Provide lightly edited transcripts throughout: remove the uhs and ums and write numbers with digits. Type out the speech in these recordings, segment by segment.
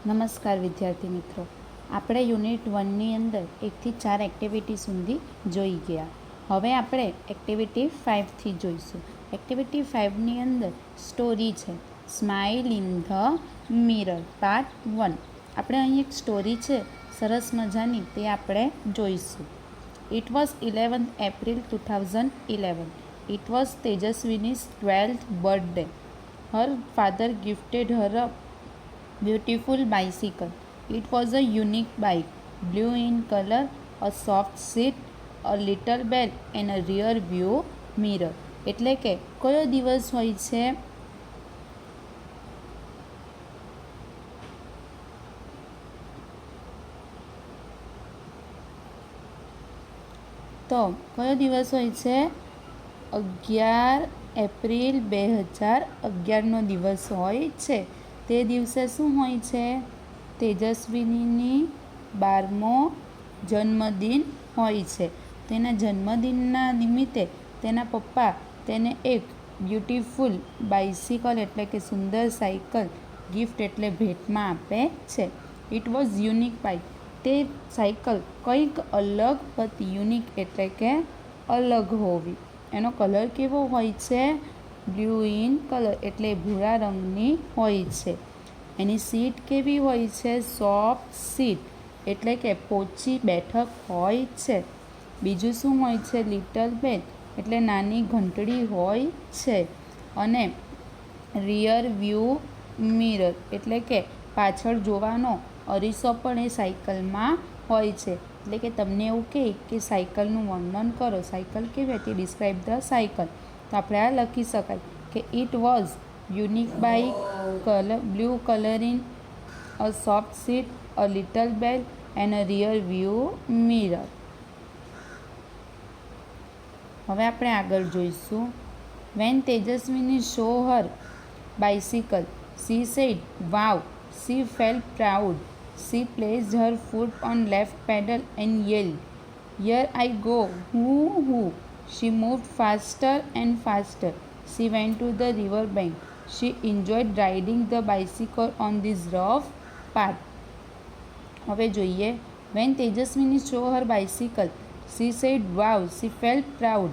નમસ્કાર વિદ્યાર્થી મિત્રો, આપણે યુનિટ 1ની અંદર 1 થી 4 એક્ટિવિટી સુધી જોઈ ગયા. હવે આપણે એક્ટિવિટી 5થી જોઈશું. એક્ટિવિટી 5ની અંદર સ્ટોરી છે, smile in the mirror part 1. આપણે અહીં એક સ્ટોરી છે સરસ મજાની, તે આપણે જોઈશું. It was 11th April 2011. It was Tejaswini's 12th birthday. Her father gifted her a beautiful bicycle. It was a unique bike, blue in color, a soft seat, a little bell and a rear view mirror. એટલે કે કયો દિવસ હોય છે? તો કયો દિવસ હોય છે? 11 એપ્રિલ 2011નો દિવસ હોય છે. તે દિવસે શું હોય છે? તેજસ્વિનીની 12મો જન્મદિન હોય છે. તેના જન્મદિનના નિમિત્તે તેના પપ્પા તેને એક બ્યુટીફુલ બાઇસિકલ એટલે કે સુંદર સાયકલ ગિફ્ટ એટલે ભેટમાં આપે છે. It was unique bike. તે સાયકલ કંઈક અલગ, બટ યુનિક એટલે કે અલગ હોવી. એનો કલર કેવો હોય છે? બ્લુ ઇન કલર એટલે ભૂરા રંગની હોય છે. એની સીટ કેવી હોય છે? સોફ્ટ સીટ એટલે કે પોચી બેઠક હોય છે. બીજું શું હોય છે? લિટલ બેલ એટલે નાની ઘંટડી હોય છે. અને રિયર વ્યૂ મિરર એટલે કે પાછળ જોવાનો અરીસો પણ એ સાયકલમાં હોય છે. એટલે કે તમને એવું કહે કે સાયકલનું વર્ણન કરો, સાયકલ કેવી હતી, ડિસ્ક્રાઇબ ધ સાયકલ, તો આપણે આ લખી શકાય કે it was unique bike, blue color in, a soft seat, a little bell and a rear view mirror. હવે આપણે આગળ જોઈશું. When Tejaswini saw her bicycle, she said, "Wow!" She felt proud. She placed her foot on left pedal and yelled, "Here I go! Hoo hoo!" She moved faster and faster. She went to the river bank. She enjoyed riding the bicycle on this rough path. હવે જોઈએ. When Tejaswini saw her bicycle, she said, "Wow!" She felt proud.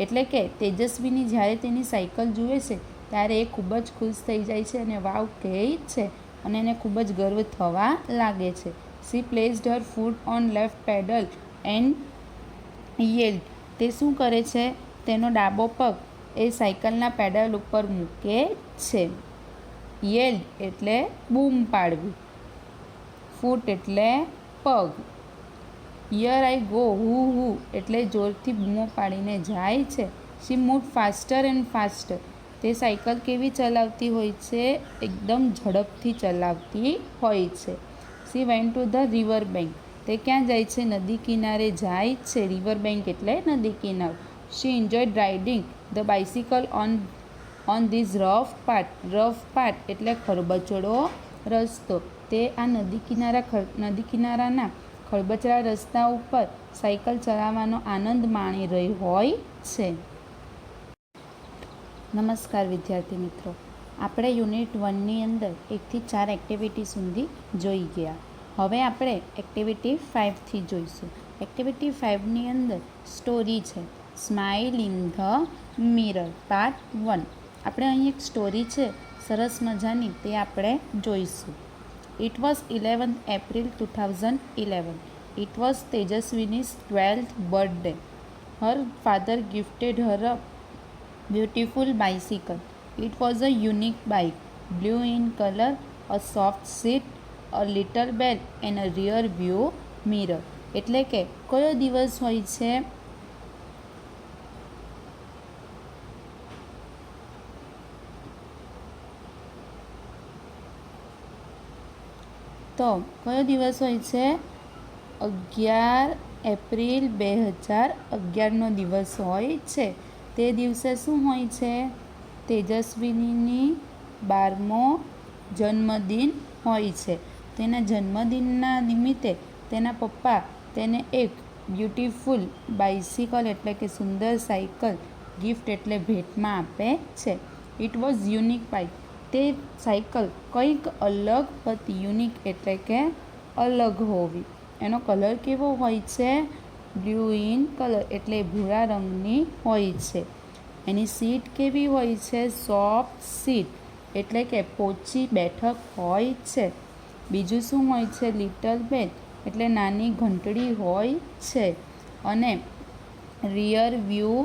એટલે કે તેજસ્વીની જ્યારે તેની cycle જુએ છે ત્યારે એ ખૂબ જ ખુશ થઈ જાય છે અને વાવ કહે છે અને એને ખૂબ જ ગર્વ થવા લાગે છે. She placed her foot on left pedal and yelled. તે શું કરે છે? તેનો ડાબો પગ એ સાયકલના પેડલ ઉપર મૂકે છે. યેલ્ડ એટલે બૂમ પાડવી, ફૂટ એટલે પગ, હિયર આઈ ગો હુ હુ એટલે જોરથી બૂમો પાડીને જાય છે. She move faster and faster. તે સાયકલ કેવી ચલાવતી હોય છે? એકદમ ઝડપથી ચલાવતી હોય છે. She went to the river bank. તે ક્યાં જાય છે? નદી કિનારે જાય છે. રિવર બેંક એટલે નદી કિનારો. She enjoyed riding the bicycle on this rough part. Rough part એટલે ખરબચડો રસ્તો. તે આ નદી કિનારાના ખરબચડા રસ્તા ઉપર સાયકલ ચલાવવાનો આનંદ માણી રહી હોય છે. નમસ્કાર વિદ્યાર્થી મિત્રો, આપણે યુનિટ 1ની અંદર 1 થી 4 એક્ટિવિટી સુધી જોઈ ગયા. હવે આપણે એક્ટિવિટી 5થી જોઈશું. એક્ટિવિટી 5ની અંદર સ્ટોરી છે, smile in the mirror part 1. આપણે અહીં એક સ્ટોરી છે સરસ મજાની, તે આપણે જોઈશું. It was 11th April 2011. It was Tejaswini's 12th birthday. Her father gifted her a beautiful bicycle. It was a unique bike, blue in color, a soft seat, a little bell and a rear view mirror. એટલે કે કયો દિવસ હોય છે? તો કયો દિવસ હોય છે? 11 એપ્રિલ 2011નો દિવસ હોય છે. તે દિવસે શું હોય છે? તેજસ્વિનીની 12મો જન્મદિન હોય છે. તેના જન્મદિનના નિમિત્તે તેના પપ્પા તેને એક બ્યુટીફુલ બાઇસિકલ એટલે કે સુંદર સાયકલ ગિફ્ટ એટલે ભેટમાં આપે છે. It was unique bike. તે સાયકલ કંઈક અલગ બટ યુનિક એટલે કે અલગ હોવી. એનો કલર કેવો હોય છે? બ્લુ ઇન કલર એટલે ભૂરા રંગની હોય છે. એની સીટ કેવી હોય છે? સોફ્ટ સીટ એટલે કે પોચી બેઠક હોય છે. બીજું શું હોય છે? લિટલ બેલ એટલે નાની ઘંટડી હોય છે. અને રિયર વ્યૂ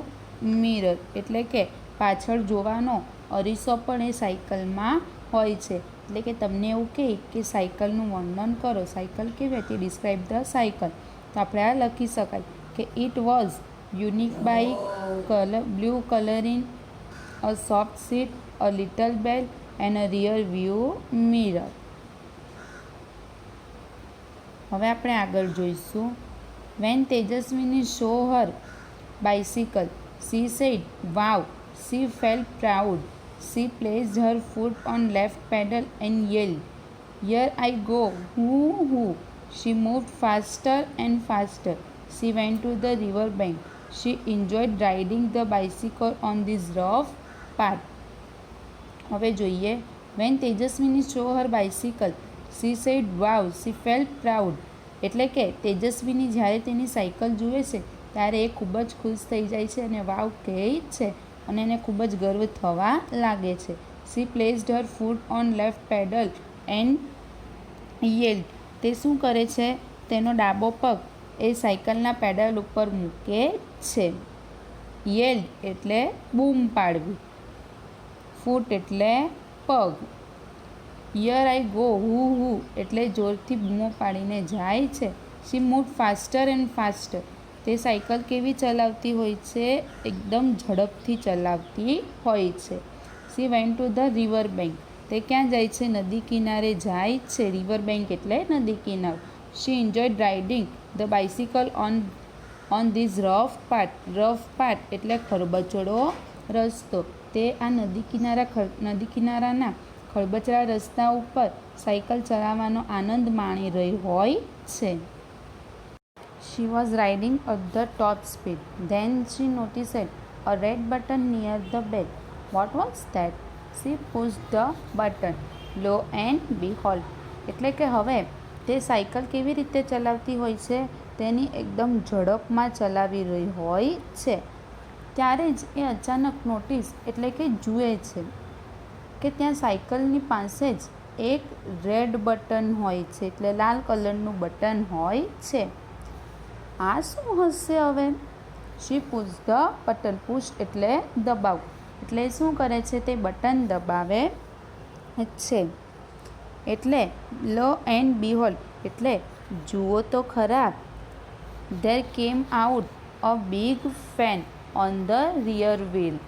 મિરર એટલે કે પાછળ જોવાનો અરીસો પણ એ સાયકલમાં હોય છે. એટલે કે તમને એવું કે સાયકલનું વર્ણન કરો, સાયકલ કેવી હતી, ડિસ્ક્રાઇબ ધ સાયકલ. તો આપણે આ લખી શકાય કે it was unique bike, blue colouring, a soft seat, a little bell and a rear view mirror. હવે આપણે આગળ જોઈશું. When Tejaswini show her bicycle, she said, "Wow!" She felt proud. She placed her foot on left pedal and yelled, "Here I go! Whoo hoo!" She moved faster and faster. She went to the river bank. She enjoyed riding the bicycle on this rough path. હવે જોઈએ. When Tejaswini show her bicycle, she said, "Wow!" She felt proud. એટલે કે તેજસ્વીની જ્યારે તેની cycle જુએ છે ત્યારે એ ખૂબ જ ખુશ થઈ જાય છે અને વાવ કહે છે અને એને ખૂબ જ ગર્વ થવા લાગે છે. She placed her foot on left pedal and yelled. તે શું કરે છે? તેનો ડાબો પગ એ સાયકલના પેડલ ઉપર મૂકે છે. yelled એટલે બૂમ પાડવી, ફૂટ એટલે પગ, હિયર આઈ ગો હુ હુ એટલે જોરથી બૂમો પાડીને જાય છે. She move faster and faster. તે સાયકલ કેવી ચલાવતી હોય છે? એકદમ ઝડપથી ચલાવતી હોય છે. She went to the river bank. તે ક્યાં જાય છે? નદી કિનારે જાય છે. રિવર બેંક એટલે નદી કિનારો. She enjoyed riding the bicycle on this rough part. Rough part એટલે ખરબચડો રસ્તો. તે આ નદી કિનારાના ખરબચડા રસ્તા ઉપર સાયકલ ચલાવવાનો આનંદ માણી રહી હોય છે. She was riding at the top speed. Then she noticed a red button near the bed. What was that? She pushed the button. Lo and behold. એટલે કે હવે તે સાયકલ કેવી રીતે ચલાવતી હોય છે? તેની એકદમ ઝડપમાં ચલાવી રહી હોય છે. ત્યારે જ એ અચાનક નોટિસ એટલે કે જુએ છે કે ત્યાં સાયકલની પાસે જ એક રેડ બટન હોય છે, એટલે લાલ કલરનું બટન હોય છે. આ શું હશે હવે? શી પુશ ધ બટન. પુશ એટલે દબાવ, એટલે શું કરે છે? તે બટન દબાવે છે. એટલે લો એન્ડ બીહોલ્ડ એટલે જુઓ તો ખરા. There came out a big fan on the rear wheel.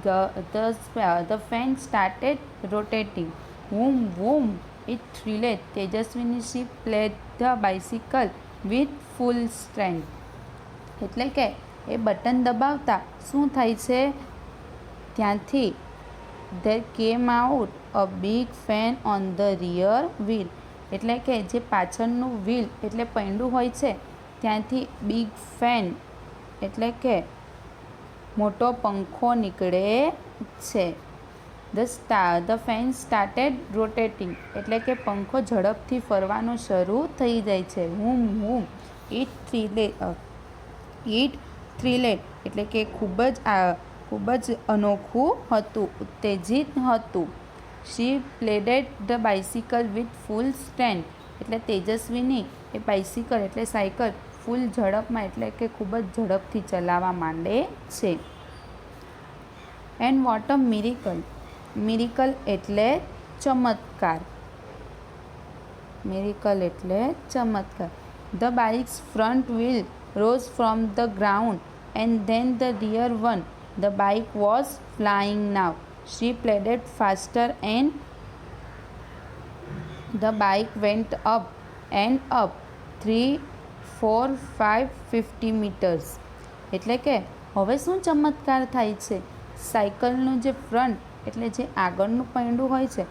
The fan started rotating. Vroom, vroom. It thrilled. Tejaswini she played the bicycle with full strength. એટલે કે એ બટન દબાવતા શું થાય છે? ત્યાંથી there came out a big fan on the rear wheel. એટલે કે જે પાછળનું વ્હીલ એટલે પૈંડું હોય છે ત્યાંથી બિગ ફેન એટલે કે મોટો પંખો નીકળે છે. The fan started rotating એટલે કે પંખો ઝડપથી ફરવાનો શરૂ થઈ જાય છે. Vroom, vroom. It thrilled એટલે કે ખૂબ જ અનોખું હતું, ઉત્તેજિત હતું. She played the bicycle with full strength એટલે તેજસ્વીની એ બાઇસિકલ એટલે સાયકલ ફૂલ ઝડપમાં એટલે કે ખૂબ જ ઝડપથી ચલાવવા માંડે છે. And what a miracle. Miracle એટલે ચમત્કાર. મિરેકલ એટલે ચમત્કાર. The bike's front wheel rose from the ground and then the rear one. The bike was flying now. She pedaled faster and the bike went up and up 3, 4, 5, 50 meters. એટલે કે હવે શું ચમત્કાર થાય છે? સાયકલનું જે ફ્રન્ટ એટલે જે આગળનું પૈંડું હોય છે,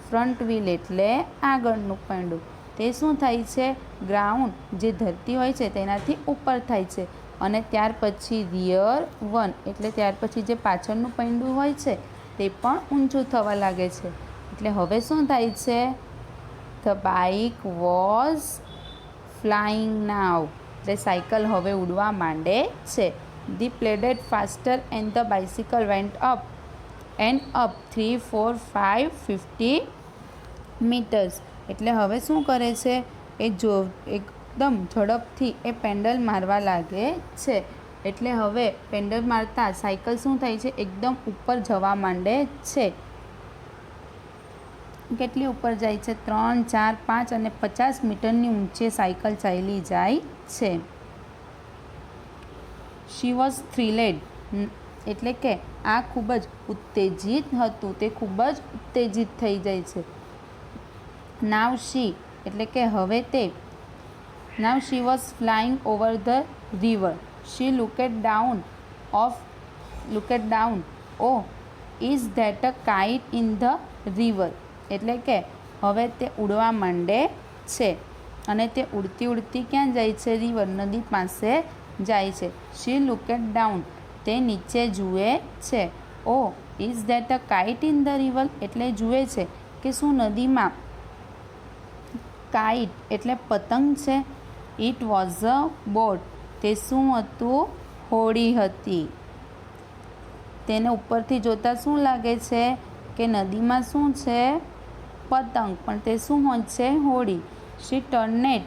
ફ્રન્ટ વ્હીલ એટલે આગળનું પૈંડું, તે શું થાય છે? ગ્રાઉન્ડ જે ધરતી હોય છે તેનાથી ઉપર થાય છે અને ત્યાર પછી રિયર વન એટલે ત્યાર પછી જે પાછળનું પૈંડું હોય છે તે પણ ઊંચું થવા લાગે છે. એટલે હવે શું થાય છે? The bike was flying now, એટલે સાયકલ હવે ઉડવા માંડે છે. The pedalled faster and the bicycle went up 3, 4, 5, 50 metres. એટલે હવે શું કરે છે? એકદમ ઝડપથી એ પેન્ડલ મારવા લાગે છે. એટલે હવે પેન્ડલ મારતા સાયકલ શું થાય છે? એકદમ ઉપર જવા માંડે છે. કેટલી ઉપર જાય છે? 3, 4, 5 અને 50 મીટરની ઊંચે સાયકલ ચાલી જાય છે. શી વોઝ થ્રિલેડ, એટલે કે આ ખૂબ જ ઉત્તેજિત હતું, તે ખૂબ જ ઉત્તેજિત થઈ જાય છે. નાવ શી, એટલે કે હવે તે, now she was flying over the river. She looked down, oh is that a kite in the river, એટલે કે હવે તે ઉડવા માંડે છે અને તે ઉડતી ઉડતી ક્યાં જાય છે? રિવર, નદી પાસે જાય છે. શી લુકેડ ડાઉન, તે નીચે જુએ છે. Oh is that a kite in the river, એટલે જુએ છે કે શું નદીમાં કાઇટ એટલે પતંગ છે. ઇટ વોઝ અ બોટ, તે શું હતું? હોડી હતી. તેને ઉપરથી જોતાં શું લાગે છે કે નદીમાં શું છે? પતંગ, પણ તે શું હોય છે? હોડી. શી ટર્નેડ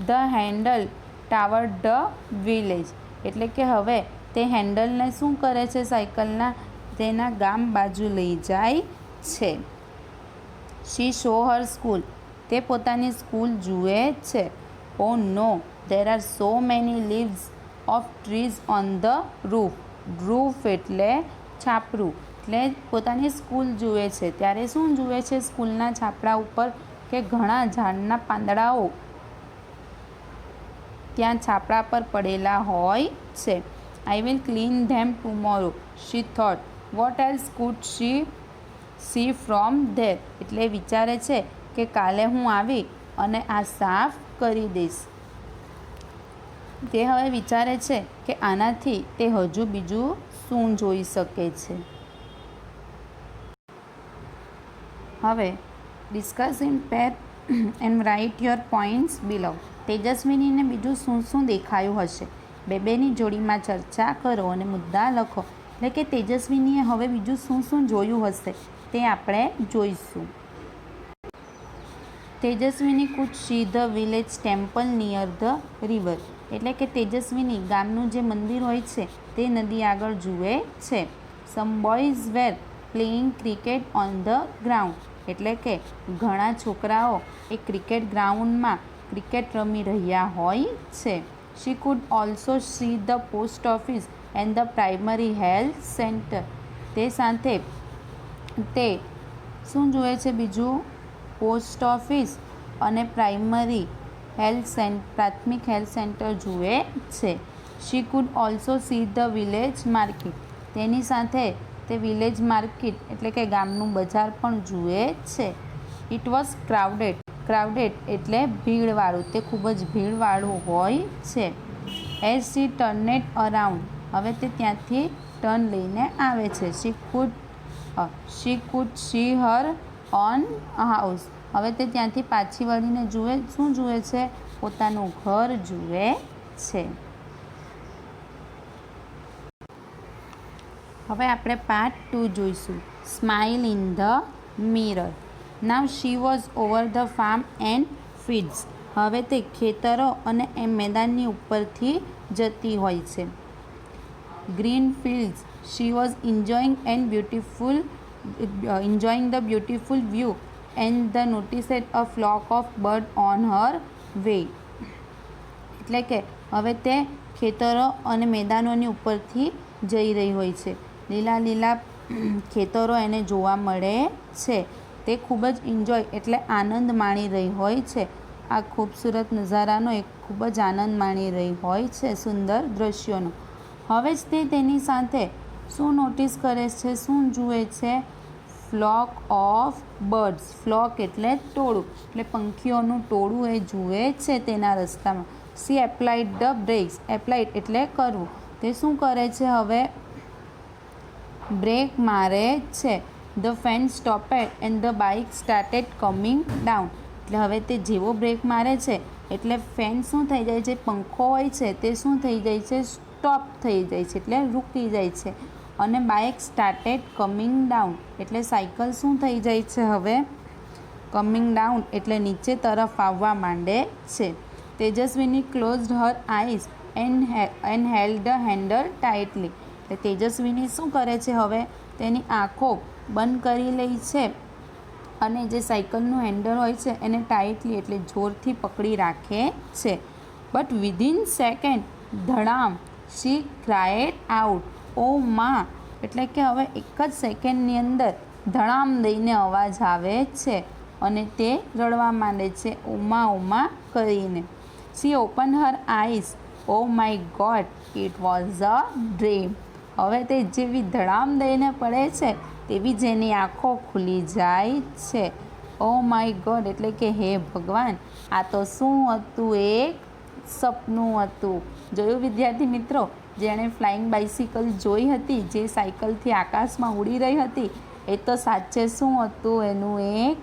ધ હેન્ડલ ટાવર્ડ ધ વિલેજ, એટલે કે હવે તે હેન્ડલને શું કરે છે? સાયકલના, તેના ગામ બાજુ લઈ જાય છે. શી સો હર સ્કૂલ, તે પોતાની સ્કૂલ જુએ છે. Oh no, there are so many leaves of trees on the roof. Roof એટલે છાપરું, એટલે પોતાની સ્કૂલ જુએ છે. ત્યારે શું જુએ છે? સ્કૂલના છાપરા ઉપર કે ઘણા ઝાડના પાંદડાઓ ત્યાં છાપરા પર પડેલા હોય છે. I will clean them tomorrow, she thought. What else could she see from there, એટલે વિચારે છે કે કાલે હું આવી અને આ સાફ કરી દઈશ. તે હવે વિચારે છે કે આનાથી તે હજુ બીજું શું જોઈ શકે છે. હવે discuss in pair and write your points below. તેજસ્વિનીને બીજું શું શું દેખાયું હશે? બેની જોડીમાં ચર્ચા કરો અને મુદ્દા લખો. એટલે કે તેજસ્વિનીએ હવે બીજું શું શું જોયું હશે તે આપણે જોઈશું. Tejaswini food C the village temple near the river, એટલે કે તેજસ્વિની ગામનું જે મંદિર હોય છે તે નદી આગળ જુએ છે. Some boys were playing cricket on the ground, એટલે કે ઘણા છોકરાઓ એ ક્રિકેટ ગ્રાઉન્ડમાં ક્રિકેટ રમી રહ્યા હોય છે. She could also see the post office and the primary health centre, તે સાથે તે શું જુએ છે? બીજું પોસ્ટ ઓફિસ અને પ્રાથમિક હેલ્થ સેન્ટર જુએ છે. She could also see the village market, તેની સાથે તે વિલેજ માર્કેટ એટલે કે ગામનું બજાર પણ જુએ છે. ઇટ વોઝ ક્રાઉડેડ એટલે ભીડવાળું, તે ખૂબ જ ભીડવાળું હોય છે. એઝ શી ટર્નેડ અરાઉન્ડ, હવે તે ત્યાંથી ટર્ન લઈને આવે છે. She could see her own house, હવે તે ત્યાંથી પાછી વળીને શું જુએ છે? પોતાનું ઘર જુએ છે. હવે આપણે પાર્ટ 2 જોઈશું. Smile in the mirror. Now she was over the farm and fields, હવે તે ખેતરો અને મેદાનની ઉપરથી જતી હોય છે. Green fields, she was enjoying the beautiful view and the noticed a flock of bird on her way, એટલે કે હવે તે ખેતરો અને મેદાનોની ઉપરથી જઈ રહી હોય છે. લીલા લીલા ખેતરો એને જોવા મળે છે. તે ખૂબ જ એન્જોય એટલે આનંદ માણી રહી હોય છે. આ ખૂબસૂરત નજારાનો એક ખૂબ જ આનંદ માણી રહી હોય છે, સુંદર દ્રશ્યોનો. હવે જ તે તેની સાથે શું નોટિસ કરે છે? શું જુએ છે? ફ્લોક ઓફ બર્ડ્સ, ફ્લોક એટલે ટોળું, એટલે પંખીઓનું ટોળું એ જુએ છે તેના રસ્તામાં. She applied the breaks, applied એટલે કરવું, તે શું કરે છે? હવે બ્રેક મારે છે. The fan stopped and the bike started coming down. એટલે હવે તે જેવો બ્રેક મારે છે એટલે ફેન શું થઈ જાય છે, પંખો હોય છે તે શું થઈ જાય છે, સ્ટોપ થઈ જાય છે એટલે રૂકી જાય છે. અને બાઇક સ્ટાર્ટેડ કમિંગ ડાઉન એટલે સાયકલ શું થઈ જાય છે, હવે કમિંગ ડાઉન એટલે નીચે તરફ આવવા માંડે છે. Tejaswini closed her eyes and held the handle tightly. એટલે તેજસ્વીની શું કરે છે, હવે તેની આંખો બંધ કરી લે છે અને જે સાયકલનું હેન્ડલ હોય છે એને ટાઇટલી એટલે જોરથી પકડી રાખે છે. બટ વિધિન સેકન્ડ ધડામ શી ક્રાઇડ આઉટ, ઓ માં. એટલે કે હવે એક જ સેકન્ડની અંદર ધડામ દઈને અવાજ આવે છે અને તે રડવા માંડે છે, ઓમા ઓમા કરીને. She open her eyes, oh my god it was a dream. હવે તે જેવી ધડામ દઈને પડે છે તેવી જ એની આંખો ખુલી જાય છે. ઓ માય ગોડ એટલે કે હે ભગવાન, આ તો શું હતું, એક સપનું હતું. જોયું વિદ્યાર્થી મિત્રો, જેણે ફ્લાઇંગ બાઇસિકલ જોઈ હતી, જે સાયકલથી આકાશમાં ઉડી રહી હતી, એ તો સાચે શું હતું, એનું એક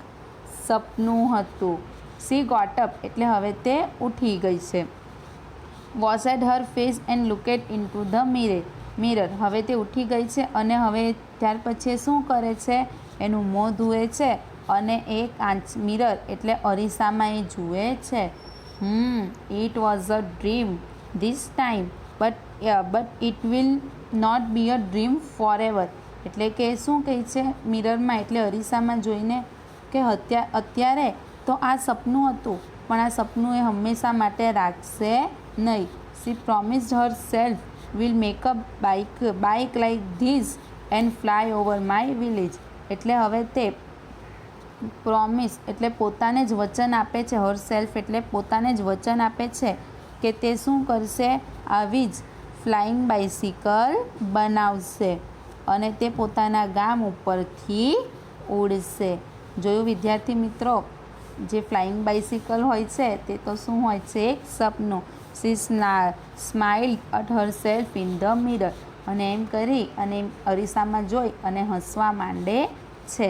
સપનું હતું. સી ગોટ અપ એટલે હવે તે ઉઠી ગઈ છે. Wash at her face and looked into the mirror. હવે તે ઉઠી ગઈ છે અને હવે ત્યાર પછી શું કરે છે, એનું મોં ધુએ છે અને એક મિરર એટલે અરીસામાં એ જુએ છે. It was a dream this time but it will not be a dream for ever. એટલે કે શું કહે છે મિરરમાં એટલે અરીસામાં જોઈને કે અત્યારે તો આ સપનું હતું પણ આ સપનું એ હંમેશા માટે રાખશે નહીં. She promised herself will make a bike like this and fly over my village. એટલે હવે તે પ્રોમિસ એટલે પોતાને જ વચન આપે છે, હર સેલ્ફ એટલે પોતાને જ વચન આપે છે કે તે શું કરશે, આવી જ ફ્લાઇંગ બાઇસિકલ બનાવશે અને તે પોતાના ગામ ઉપરથી ઉડશે. જોયું વિદ્યાર્થી મિત્રો, જે ફ્લાઇંગ બાઇસિકલ હોય છે તે તો શું હોય છે, એક સપનું. She smiled at herself in the mirror. અને એમ કરી અને અરીસામાં જોઈ અને હસવા માંડે છે.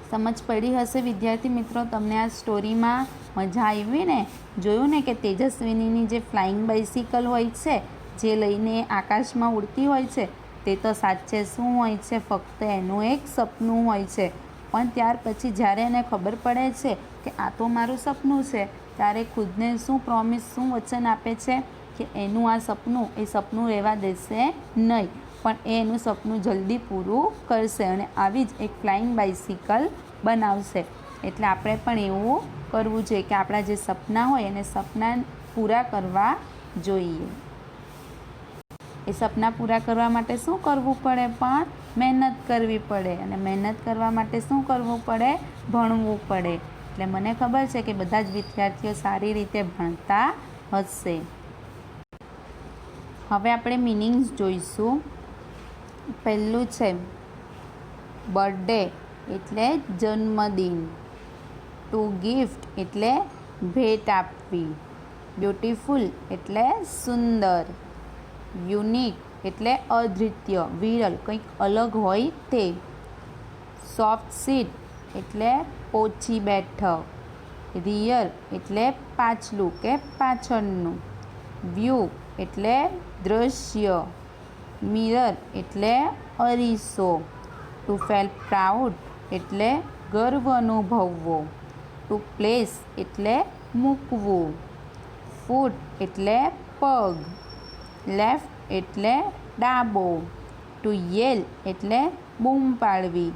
સમજ પડી હશે વિદ્યાર્થી મિત્રો તમને આ સ્ટોરીમાં? મજા આવી ને? જોયું ને કે તેજસ્વિનીની જે ફ્લાઇંગ બાઇસિકલ હોય છે, જે લઈને આકાશમાં ઉડતી હોય છે, તે તો સાચે શું હોય છે, ફક્ત એનું એક સપનું હોય છે. પણ ત્યાર પછી જ્યારે એને ખબર પડે છે કે આ તો મારું સપનું છે, ત્યારે ખુદને શું પ્રોમિસ, શું વચન આપે છે કે એનું આ સપનું એ સપનું રહેવા દેશે નહીં, પણ એ એનું સપનું જલ્દી પૂરું કરશે અને આવી જ એક ફ્લાઇંગ બાઇસિકલ બનાવશે. એટલે આપણે પણ એવું કરવું જોઈએ કે આપણા જે સપના હોય એને સપના પૂરા કરવા જોઈએ. એ સપના પૂરા કરવા માટે શું કરવું પડે, પણ મહેનત કરવી પડે અને મહેનત કરવા માટે શું કરવું પડે, ભણવું પડે. એટલે મને ખબર છે કે બધા જ વિદ્યાર્થીઓ સારી રીતે ભણતા હશે. હવે આપણે મિનિંગ્સ જોઈશું. પહેલું છે બર્થડે એટલે જન્મદિન. ટુ ગિફ્ટ એટલે ભેટ આપવી. બ્યુટીફુલ એટલે સુંદર. યુનિક એટલે અદ્વિતીય, વિરલ, કંઈક અલગ હોય તે. સોફ્ટ સીટ એટલે પોચી બેઠક. રિયર એટલે પાછલું કે પાછળનું. વ્યૂ એટલે દ્રશ્ય. મિરર એટલે અરીસો. ટુ ફીલ પ્રાઉડ એટલે ગર્વ અનુભવવો. ટુ પ્લેસ એટલે મૂકવું. ફૂટ એટલે પગ. લેફ્ટ એટલે ડાબો. ટુ યેલ એટલે બૂમ પાડવી.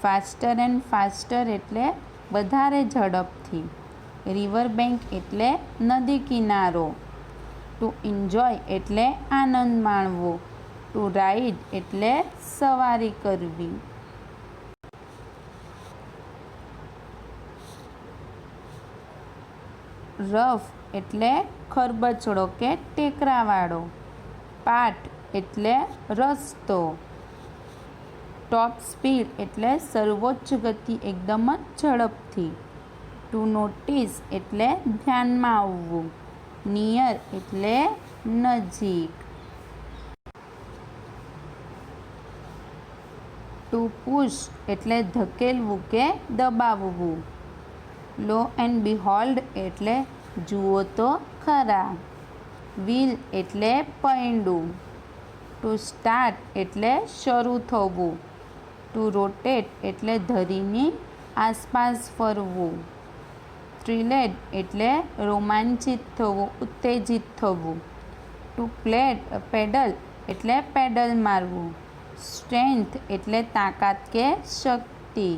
ફાસ્ટર એન્ડ ફાસ્ટર એટલે વધારે ઝડપથી. રિવર બેંક એટલે નદી કિનારો. ટુ એન્જોય એટલે આનંદ માણવો. ટુ રાઇડ એટલે સવારી કરવી. રફ એટલે ખરબચડો કે ટેકરાવાળો. પાટ એટલે રસ્તો. ટોપ સ્પીડ એટલે સર્વોચ્ચ ગતિ, એકદમ જ ઝડપથી. ટુ નોટિસ એટલે ધ્યાનમાં આવવું. નિયર એટલે નજીક. ટુ પુશ એટલે ધકેલવું કે દબાવવું. લો એન્ડ બિહોલ્ડ એટલે જુઓ તો ખરા. વ્હીલ એટલે પૈંડું. ટુ સ્ટાર્ટ એટલે શરૂ થવું. ટુ રોટેટ એટલે ધરીની આસપાસ ફરવું. થ્રિલેડ એટલે રોમાંચિત થવું, ઉત્તેજિત થવું. ટુ પેડલ એટલે પેડલ મારવું. સ્ટ્રેન્થ એટલે તાકાત કે શક્તિ.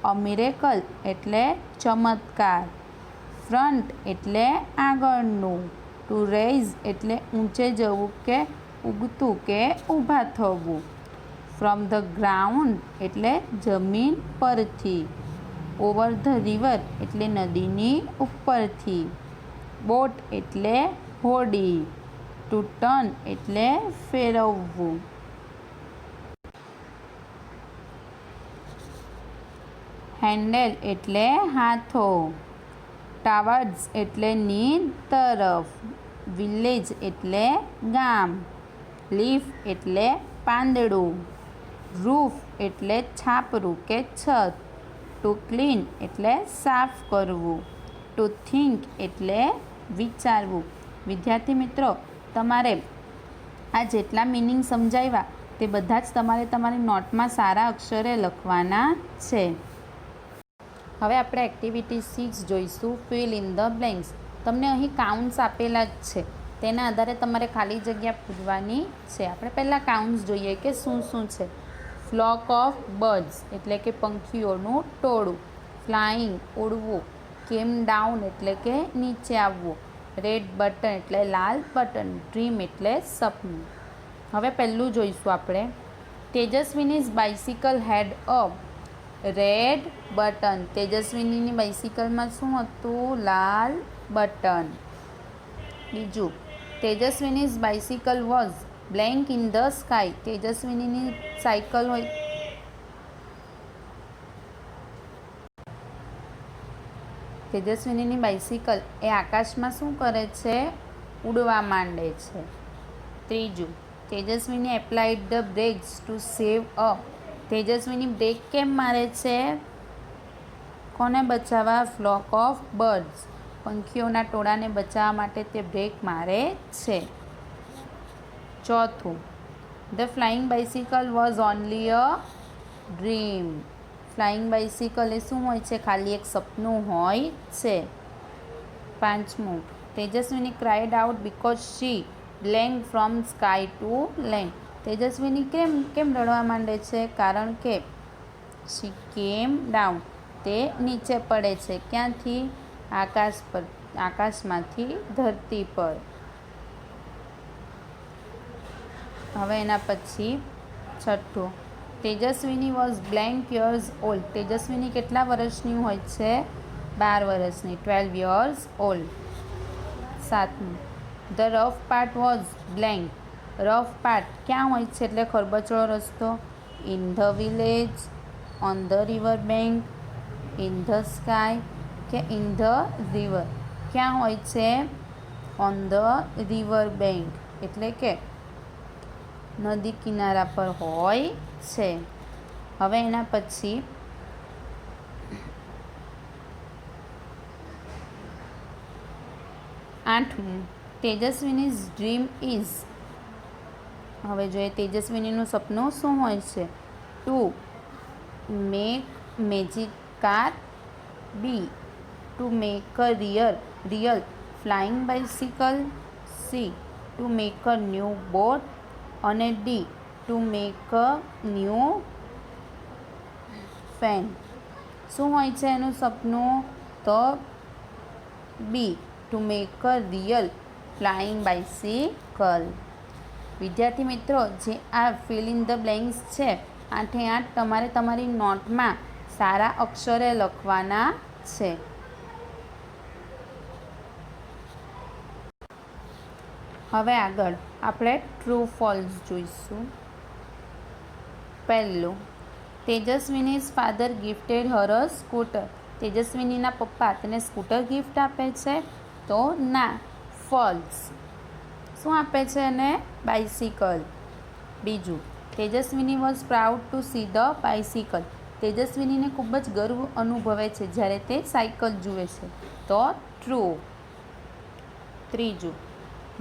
અ મિરેકલ એટલે ચમત્કાર. ફ્રન્ટ એટલે આગળનું. ટુ રેઇઝ એટલે ઊંચે જવું કે ઉગતું કે ઊભા થવું. ફ્રોમ ધ ગ્રાઉન્ડ એટલે જમીન પરથી. ઓવર ધ રિવર એટલે નદીની ઉપરથી. બોટ એટલે હોડી. ટુ ટર્ન એટલે ફેરવવું. હેન્ડલ એટલે હાથો. ટાવર્ડ્સ એટલે ની તરફ. વિલેજ એટલે ગામ. લીફ એટલે પાંદડું. રૂફ એટલે છાપરું કે છત. ટુ ક્લીન એટલે સાફ કરવું. ટુ થિંક એટલે વિચારવું. વિદ્યાર્થી મિત્રો, તમારે આ જેટલા મિનિંગ સમજાવ્યા તે બધા જ તમારે તમારી નોટમાં સારા અક્ષરે લખવાના છે. હવે આપણે એક્ટિવિટી 6 જોઈશું, ફિલ ઇન ધ બ્લેન્ક્સ. તમને અહીં કાઉન્ટ્સ આપેલા જ છે, તેના આધારે તમારે ખાલી જગ્યા પૂરવાની છે. આપણે પહેલાં કાઉન્ટ્સ જોઈએ કે શું શું છે. ફ્લોક ઓફ બર્ડ્સ એટલે કે પંખીઓનું ટોળું. ફ્લાઇંગ ઉડવું. કેમ ડાઉન એટલે કે નીચે આવવું. રેડ બટન એટલે લાલ બટન. ડ્રીમ એટલે સપનું. હવે પહેલું જોઈશું આપણે. Tejaswini's bicycle had a red button. તેજસ્વીનીની બાઇસિકલમાં શું હતું? લાલ બટન. બીજું, Tejaswini's bicycle was blank in the sky. તેજસ્વીનીની સાયકલ હોય તેજસ્વીનીની બાઇસિકલ એ આકાશમાં શું કરે છે? ઉડવા માંડે છે. ત્રીજું, Tejaswini applied the brakes to save a. Tejaswini brake કેમ મારે છે? કોને બચાવવા? Flock of birds. પંખીઓના ટોળાને બચાવવા માટે તે બ્રેક મારે છે. ચોથું, the flying bicycle was only a dream. Flying bicycle એ શું હોય છે? ખાલી એક સપનું હોય છે. પાંચમું, Tejaswini cried out because she blank from sky to land. Tejaswini કેમ રડવા માંડે છે? કારણ કે શી કેમ ડાઉન, તે નીચે પડે છે. ક્યાંથી? આકાશમાંથી ધરતી પર. હવે એના પછી છઠ્ઠું, તેજસ્વીની વોઝ બ્લેન્ક યર્સ ઓલ્ડ. તેજસ્વીની કેટલા વર્ષની હોય છે? 12 વર્ષની. 12 years old. સાતમું, the rough part was blank. Rough part ક્યાં હોય છે? એટલે ખરબચડો રસ્તો. In the village, on the river bank, in the sky કે ઇન ધ રિવર. ક્યાં હોય છે? ઓન ધ રિવર બેંક એટલે કે નદી કિનારા પર હોય છે. હવે એના પછી આઠમું, તેજસ્વીનીઝ ડ્રીમ ઇઝ. હવે જોઈએ તેજસ્વીનીનું સપનું શું હોય છે? To make magic car. B, to make a real flying bicycle. C, to make a new boat. અને D, to make a new fan. શું હોય છે એનું સપનું? તો B, to make a real flying bicycle. વિદ્યાર્થી મિત્રો, જે આ ફિલ ઇન ધ બ્લેન્ક્સ છે 8 તમારે તમારી નોટમાં સારા અક્ષરે લખવાના છે. હવે આગળ આપણે ટ્રુ ફોલ્સ જોઈશું. પહેલું, તેજસ્વીનીઝ ફાધર ગિફ્ટેડ હર અ સ્કૂટર. તેજસ્વીનીના પપ્પા તેને સ્કૂટર ગિફ્ટ આપે છે? તો ના, ફોલ્સ. શું આપે છે એને? બાઇસિકલ. બીજું, Tejaswini was proud to see the bicycle. તેજસ્વીનીને ખૂબ જ ગર્વ અનુભવે છે જ્યારે તે સાયકલ જુએ છે. તો ટ્રુ. ત્રીજું,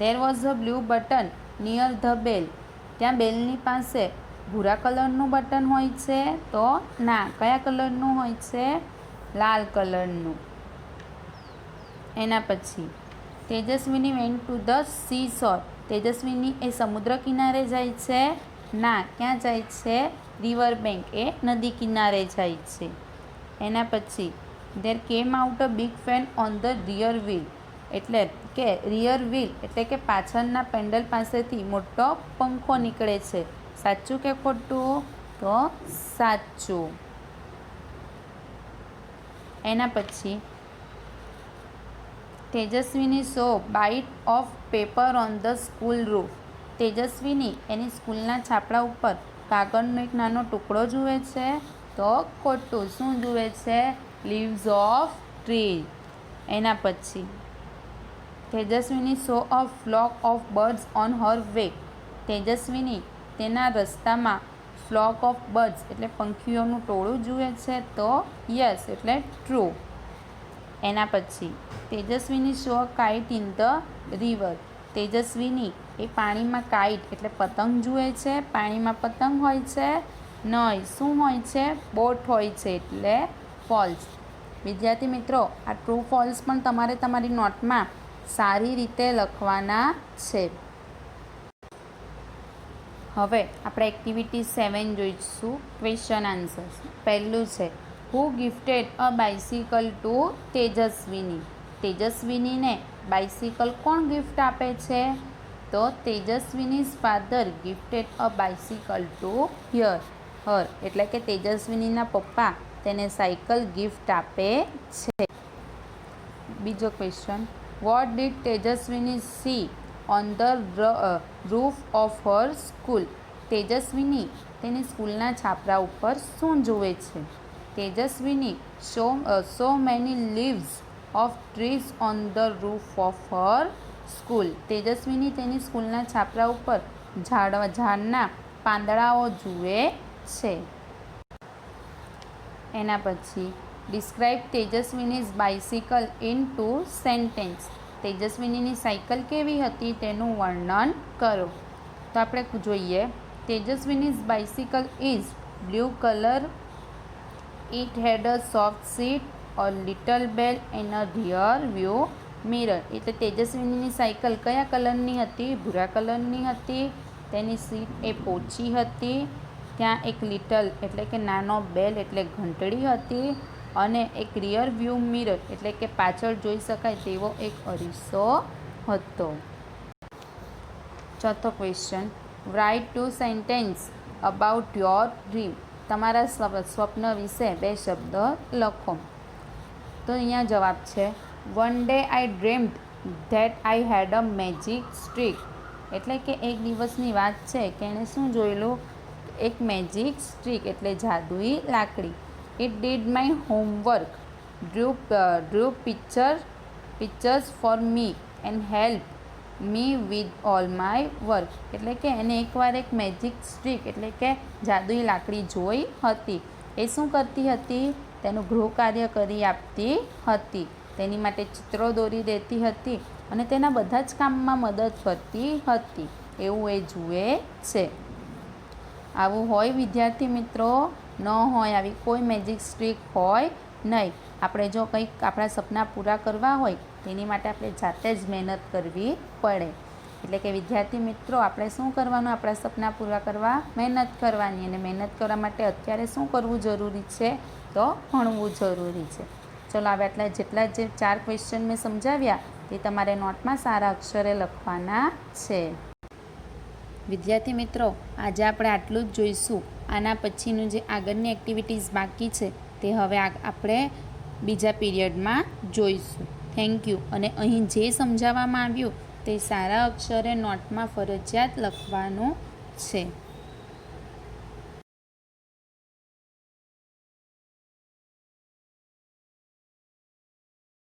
there was a blue button near the bell. ત્યાં બેલની પાસે ભૂરા કલરનું બટન હોય છે. તો ના. કયા કલરનું હોય છે? લાલ કલરનું. એના પછી Tejaswini went to the sea shore. Tejaswini એ સમુદ્ર કિનારે જાય છે? ના. ક્યાં જાય છે? રિવર બેંક એ નદી કિનારે જાય છે. એના પછી there came out a big fan on the rear wheel. એટલે કે રિયર વ્હીલ એટલે કે પાછળના પેન્ડલ પાસેથી મોટો પંખો નીકળે છે. સાચું કે ખોટું? તો સાચું. એના પછી Tejaswini saw bite of paper on the school roof. Tejaswini એની સ્કૂલના છાપરા ઉપર કાગળનો એક નાનો ટુકડો જુએ છે. તો ખોટું. શું જુએ છે? Leaves of tree. એના પછી Tejaswini saw a flock of birds on her way. Tejaswini તેના રસ્તામાં ફ્લોક ઓફ બર્ડ્સ એટલે પંખીઓનું ટોળું જુએ છે. તો યસ એટલે ટ્રુ. એના પછી Tejaswini saw a kite in the river. Tejaswini એ પાણીમાં કાઇટ એટલે પતંગ જુએ છે. પાણીમાં પતંગ હોય છે? નહીં. શું હોય છે? બોટ હોય છે. એટલે ફોલ્સ. વિદ્યાર્થી મિત્રો, આ ટ્રુ ફોલ્સ પણ તમારે તમારી નોટમાં સારી રીતે લખવાના છે. હવે આપણે એક્ટિવિટી 7 જોઈશું. Question answers. પહેલું છે, who gifted a bicycle to Tejaswini. તેજસ્વીનીને બાઇસિકલ કોણ ગિફ્ટ આપે છે? તો Tejaswini's father gifted a bicycle to her. એટલે કે તેજસ્વીનીના પપ્પા તેને સાયકલ ગિફ્ટ આપે છે. બીજો question, what did Tejaswini see on the roof of her school. Tejaswini તેની સ્કૂલના છાપરા ઉપર શું જુએ છે? Tejaswini saw many leaves of trees on the roof of her school. Tejaswini તેની સ્કૂલના છાપરા ઉપર ઝાડના પાંદડાઓ જુએ છે. એના પછી describe Tejaswini's bicycle in 2 sentence. તેજસ્વીનીની સાયકલ કેવી હતી તેનું વર્ણન કરો. તો આપણે જોઈએ, Tejaswini's bicycle is blue colour. It had a soft seat, a little bell and a rear view mirror. એટલે તેજસ્વીનીની સાયકલ કયા કલરની હતી? ભૂરા કલરની હતી. તેની સીટ એ પોચી હતી. ત્યાં એક લિટલ એટલે કે નાનો બેલ એટલે ઘંટડી હતી. અને એક રિયર વ્યૂ મિરર એટલે કે પાછળ જોઈ શકાય તેવો એક અરીસો હતો. ચોથો question, write 2 sentence about your dream. તમારા સ્વપ્ન વિશે 2 શબ્દ લખો. તો અહીંયા જવાબ છે, one day I dreamed that I had a magic streak. એટલે કે એક દિવસની વાત છે કે એણે શું જોયેલું? એક મેજિક સ્ટ્રીક એટલે જાદુઈ લાકડી. It did my homework, drew pictures for me and help me with all my work. એટલે કે એને એકવાર એક મેજિક સ્ટ્રીક એટલે કે જાદુઈ લાકડી જોઈ હતી. એ શું કરતી હતી? તેનું ગૃહ કાર્ય કરી આપતી હતી. તેની માટે ચિત્રો દોરી દેતી હતી અને તેના બધા જ કામમાં મદદ કરતી હતી. એવું એ જુએ છે. આવું હોય વિદ્યાર્થી મિત્રો? ન હોય. આવી કોઈ મેજિક સ્ટ્રીક હોય નહીં. આપણે જો કંઈક આપણા સપના પૂરા કરવા હોય તેની માટે આપણે જાતે જ મહેનત કરવી પડે. એટલે કે વિદ્યાર્થી મિત્રો, આપણે શું કરવાનું? આપણા સપના પૂરા કરવા મહેનત કરવાની. અને મહેનત કરવા માટે અત્યારે શું કરવું જરૂરી છે? તો ભણવું જરૂરી છે. ચલો, હવે જેટલા જે 4 ક્વેશ્ચન મેં સમજાવ્યા તે તમારે નોટમાં સારા અક્ષરે લખવાના છે. વિદ્યાર્થી મિત્રો, આજે આપણે આટલું જ જોઈશું. આના પછીનું જે આગળની એક્ટિવિટીઝ બાકી છે તે હવે આપણે બીજા પીરિયડમાં જોઈશું. Thank you. અને અહીં જે સમજાવવામાં આવ્યું તે સારા અક્ષરે નોટમાં ફરજિયાત લખવાનું છે.